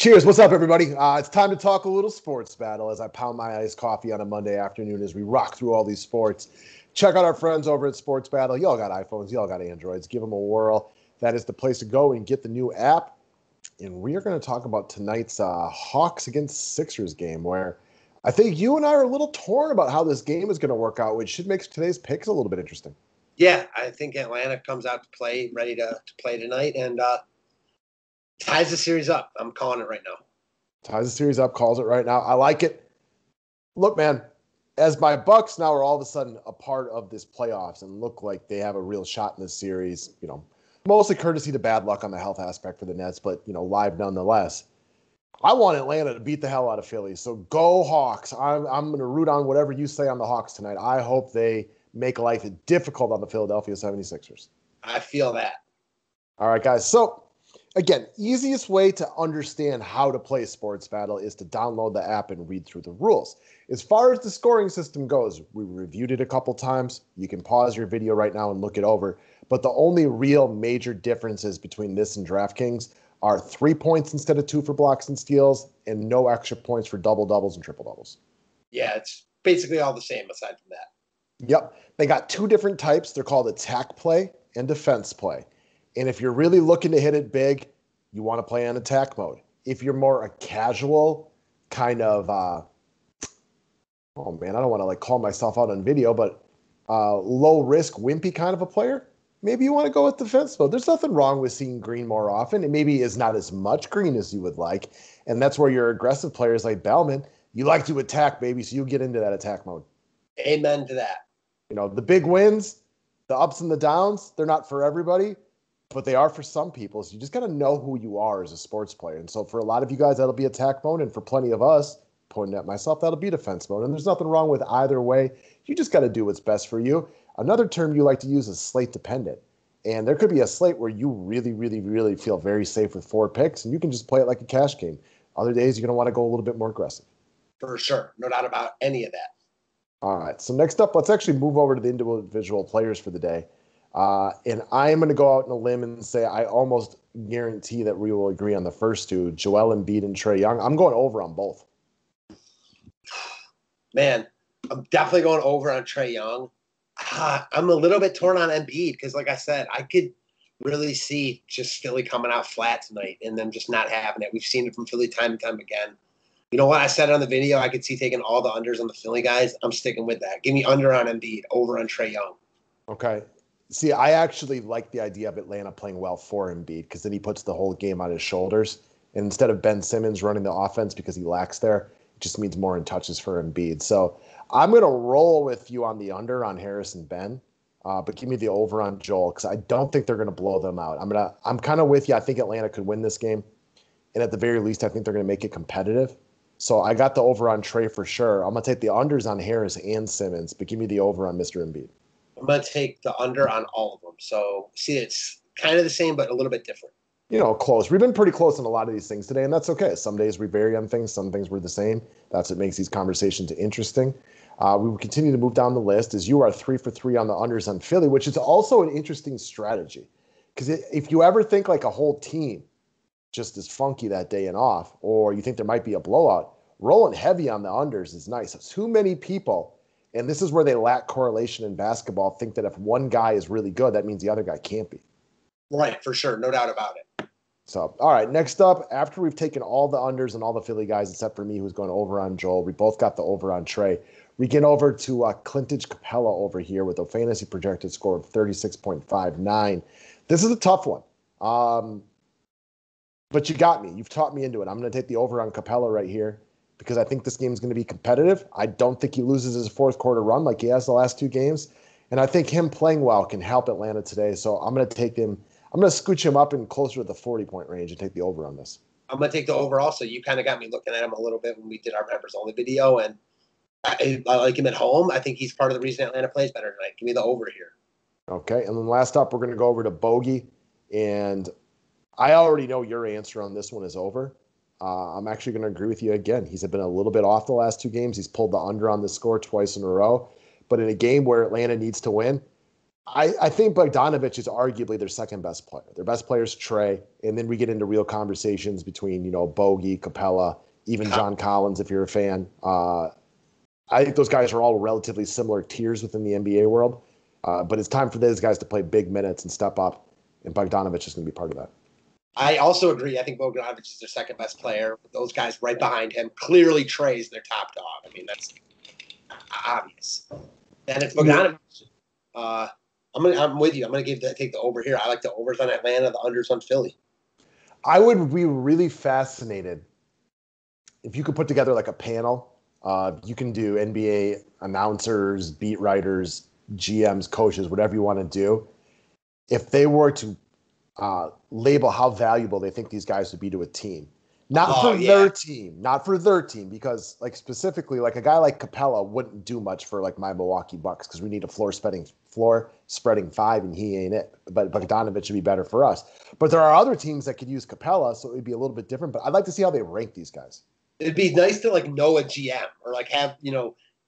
Cheers. What's up, everybody? It's time to talk a little sports battle as I pound my iced coffee on a Monday afternoon as we rock through all these sports. Check out our friends over at Sports Battle. Y'all got iPhones. Y'all got Androids. Give them a whirl. That is the place to go and get the new app. And we are going to talk about tonight's Hawks against Sixers game, where I think you and I are a little torn about how this game is going to work out, which should make today's picks a little bit interesting. Yeah, I think Atlanta comes out to play, ready to play tonight, and ties the series up. I'm calling it right now. Ties the series up, calls it right now. I like it. Look, man, as my Bucks now are all of a sudden a part of this playoffs and look like they have a real shot in this series, mostly courtesy to bad luck on the health aspect for the Nets, but, live nonetheless. I want Atlanta to beat the hell out of Philly. So go Hawks. I'm going to root on whatever you say on the Hawks tonight. I hope they make life difficult on the Philadelphia 76ers. I feel that. All right, guys. So, again, easiest way to understand how to play Sports Battle is to download the app and read through the rules. As far as the scoring system goes, we reviewed it a couple times. You can pause your video right now and look it over. But the only real major differences between this and DraftKings are 3 points instead of 2 for blocks and steals, and no extra points for double-doubles and triple-doubles. Yeah, it's basically all the same aside from that. Yep. They got 2 different types. They're called attack play and defense play. And if you're really looking to hit it big, you want to play on attack mode. If you're more a casual kind of, I don't want to call myself out on video, but low-risk, wimpy kind of a player, maybe you want to go with defense mode. There's nothing wrong with seeing green more often. It maybe is not as much green as you would like. And that's where your aggressive players like Bellman, you like to attack, baby, so you get into that attack mode. Amen to that. The big wins, the ups and the downs, they're not for everybody, but they are for some people. So you just got to know who you are as a sports player. And so for a lot of you guys, that'll be attack mode. And for plenty of us, pointing at myself, that'll be defense mode. And there's nothing wrong with either way. You just got to do what's best for you. Another term you like to use is slate dependent. And there could be a slate where you really, really, really feel very safe with 4 picks, and you can just play it like a cash game. Other days, you're going to want to go a little bit more aggressive. For sure. No doubt about any of that. All right. So next up, let's actually move over to the individual players for the day. And I am going to go out on a limb and say I almost guarantee that we will agree on the first 2, Joel Embiid and Trae Young. I'm going over on both. Man, I'm definitely going over on Trae Young. I'm a little bit torn on Embiid because, like I said, I could really see just Philly coming out flat tonight and them just not having it. We've seen it from Philly time and time again. You know what? I said on the video, I could see taking all the unders on the Philly guys. I'm sticking with that. Give me under on Embiid, over on Trae Young. Okay. See, I actually like the idea of Atlanta playing well for Embiid because then he puts the whole game on his shoulders. And instead of Ben Simmons running the offense because he lacks there, it just means more in touches for Embiid. So I'm going to roll with you on the under on Harris and Ben, but give me the over on Joel because I don't think they're going to blow them out. I'm kind of with you. I think Atlanta could win this game. And at the very least, I think they're going to make it competitive. So I got the over on Trae for sure. I'm going to take the unders on Harris and Simmons, but give me the over on Mr. Embiid. I'm going to take the under on all of them. So, see, it's kind of the same, but a little bit different. Close. We've been pretty close on a lot of these things today, and that's okay. Some days we vary on things. Some things we're the same. That's what makes these conversations interesting. We will continue to move down the list as you are 3 for 3 on the unders on Philly, which is also an interesting strategy. Because if you ever think like a whole team just is funky that day and off, or you think there might be a blowout, rolling heavy on the unders is nice. Too many people, and this is where they lack correlation in basketball, think that if one guy is really good, that means the other guy can't be. Right, for sure. No doubt about it. So, all right, next up, after we've taken all the unders and all the Philly guys, except for me, who's going over on Joel, we both got the over on Trae. We get over to Clintage Capella over here with a fantasy projected score of 36.59. This is a tough one. But you got me. You've taught me into it. I'm going to take the over on Capella right here because I think this game is going to be competitive. I don't think he loses his fourth quarter run like he has the last 2 games. And I think him playing well can help Atlanta today. So I'm going to take him. I'm going to scooch him up in closer to the 40-point range and take the over on this. I'm going to take the over also. You kind of got me looking at him a little bit when we did our members-only video, and I like him at home. I think he's part of the reason Atlanta plays better tonight. Give me the over here. Okay, and then last up, we're going to go over to Bogey. And I already know your answer on this one is over. I'm actually going to agree with you again. He's been a little bit off the last 2 games. He's pulled the under on the score twice in a row. But in a game where Atlanta needs to win, I think Bogdanovich is arguably their second best player. Their best player is Trey, and then we get into real conversations between Bogey, Capella, even John Collins if you're a fan. I think those guys are all relatively similar tiers within the NBA world, but it's time for those guys to play big minutes and step up, and Bogdanovich is going to be part of that. I also agree. I think Bogdanovich is their second best player. Those guys right behind him. Clearly, Trey's their top dog. I mean, that's obvious. Then it's Bogdanovich. I'm with you. I'm going to take the over here. I like the overs on Atlanta, the unders on Philly. I would be really fascinated if you could put together like a panel. You can do NBA announcers, beat writers, GMs, coaches, whatever you want to do. If they were to label how valuable they think these guys would be to a team. Not for their team, because like specifically, like a guy like Capella wouldn't do much for like my Milwaukee Bucks because we need a floor spreading five, and he ain't it. But Bogdanovich should be better for us. But there are other teams that could use Capella, so it would be a little bit different. But I'd like to see how they rank these guys. It'd be nice to like know a GM or like have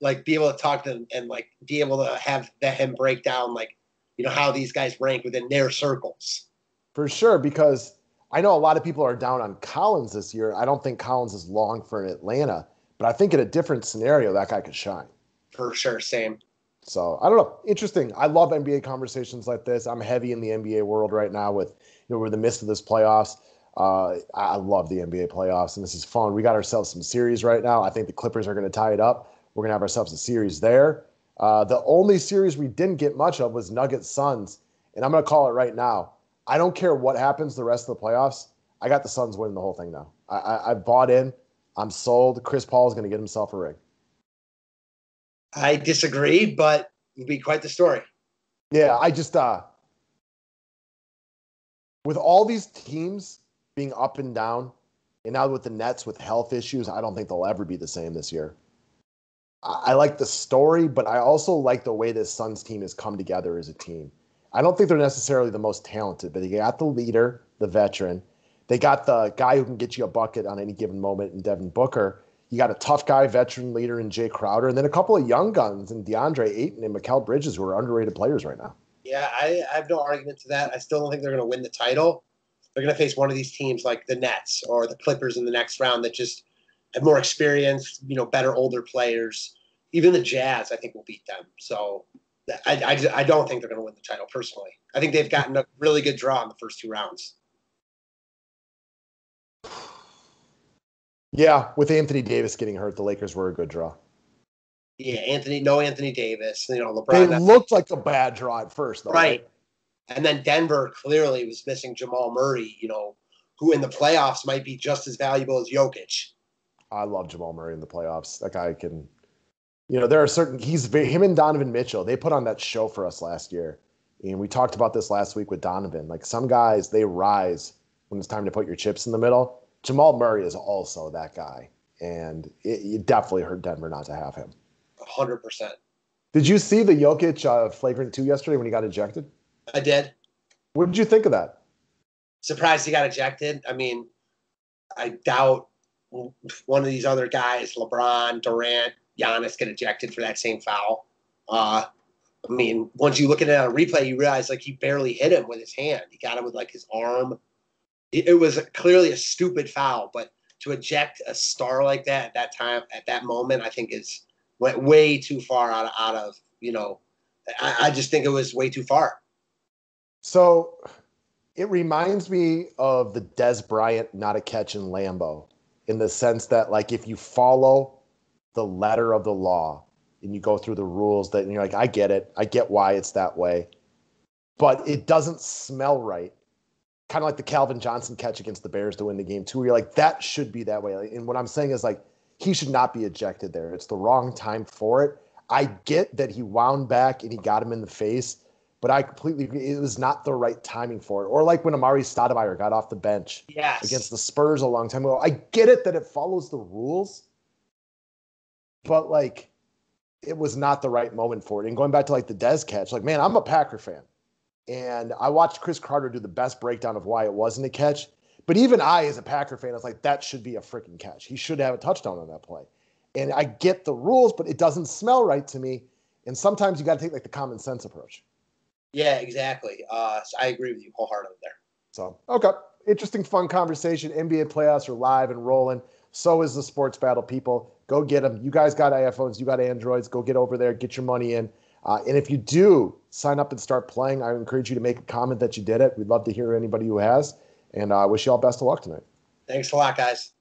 like be able to talk to them and like be able to have him break down like how these guys rank within their circles. For sure, because I know a lot of people are down on Collins this year. I don't think Collins is long for Atlanta, but I think in a different scenario, that guy could shine. For sure, same. So I don't know. Interesting. I love NBA conversations like this. I'm heavy in the NBA world right now with, we're in the midst of this playoffs. I love the NBA playoffs, and this is fun. We got ourselves some series right now. I think the Clippers are going to tie it up. We're going to have ourselves a series there. The only series we didn't get much of was Nuggets Suns, and I'm going to call it right now. I don't care what happens the rest of the playoffs. I got the Suns winning the whole thing now. I bought in. I'm sold. Chris Paul is going to get himself a ring. I disagree, but it'll be quite the story. Yeah, I just with all these teams being up and down, and now with the Nets with health issues, I don't think they'll ever be the same this year. I like the story, but I also like the way this Suns team has come together as a team. I don't think they're necessarily the most talented, but they got the leader, the veteran. They got the guy who can get you a bucket on any given moment in Devin Booker. You got a tough guy, veteran leader in Jay Crowder, and then a couple of young guns in DeAndre Ayton and Mikal Bridges, who are underrated players right now. Yeah, I have no argument to that. I still don't think they're going to win the title. They're going to face one of these teams like the Nets or the Clippers in the next round that just have more experience, better older players. Even the Jazz, I think, will beat them. So I don't think they're going to win the title personally. I think they've gotten a really good draw in the first two rounds. Yeah, with Anthony Davis getting hurt, the Lakers were a good draw. Yeah, Anthony Davis. LeBron. They looked like a bad draw at first, though. Right. And then Denver clearly was missing Jamal Murray, who in the playoffs might be just as valuable as Jokic. I love Jamal Murray in the playoffs. That guy can, there are him and Donovan Mitchell, they put on that show for us last year. And we talked about this last week with Donovan. Like some guys, they rise when it's time to put your chips in the middle. Jamal Murray is also that guy. And it definitely hurt Denver not to have him. 100%. Did you see the Jokic flagrant 2 yesterday when he got ejected? I did. What did you think of that? Surprised he got ejected. I mean, I doubt one of these other guys, LeBron, Durant, Giannis, get ejected for that same foul. I mean, once you look at it on a replay, you realize like he barely hit him with his hand. He got him with like his arm. It was clearly a stupid foul, but to eject a star like that at that time, at that moment, I think went way too far out of I just think it was way too far. So it reminds me of the Des Bryant not a catch in Lambeau, in the sense that like if you follow the letter of the law and you go through the rules and you're like, I get it. I get why it's that way. But it doesn't smell right. Kind of like the Calvin Johnson catch against the Bears to win the game too, where you're like, that should be that way. And what I'm saying is like, he should not be ejected there. It's the wrong time for it. I get that he wound back and he got him in the face, but I completely agree. It was not the right timing for it. Or like when Amari Stoudemire got off the bench against the Spurs a long time ago. I get it that it follows the rules, but like it was not the right moment for it. And going back to like the Dez catch, like, man, I'm a Packer fan. And I watched Chris Carter do the best breakdown of why it wasn't a catch. But even I, as a Packer fan, was like, that should be a freaking catch. He should have a touchdown on that play. And I get the rules, but it doesn't smell right to me. And sometimes you got to take like the common sense approach. Yeah, exactly. So I agree with you wholeheartedly there. So, okay. Interesting, fun conversation. NBA playoffs are live and rolling. So is the Sports Battle people. Go get them. You guys got iPhones. You got Androids. Go get over there. Get your money in. And if you do sign up and start playing, I encourage you to make a comment that you did it. We'd love to hear anybody who has. And I wish you all best of luck tonight. Thanks a lot, guys.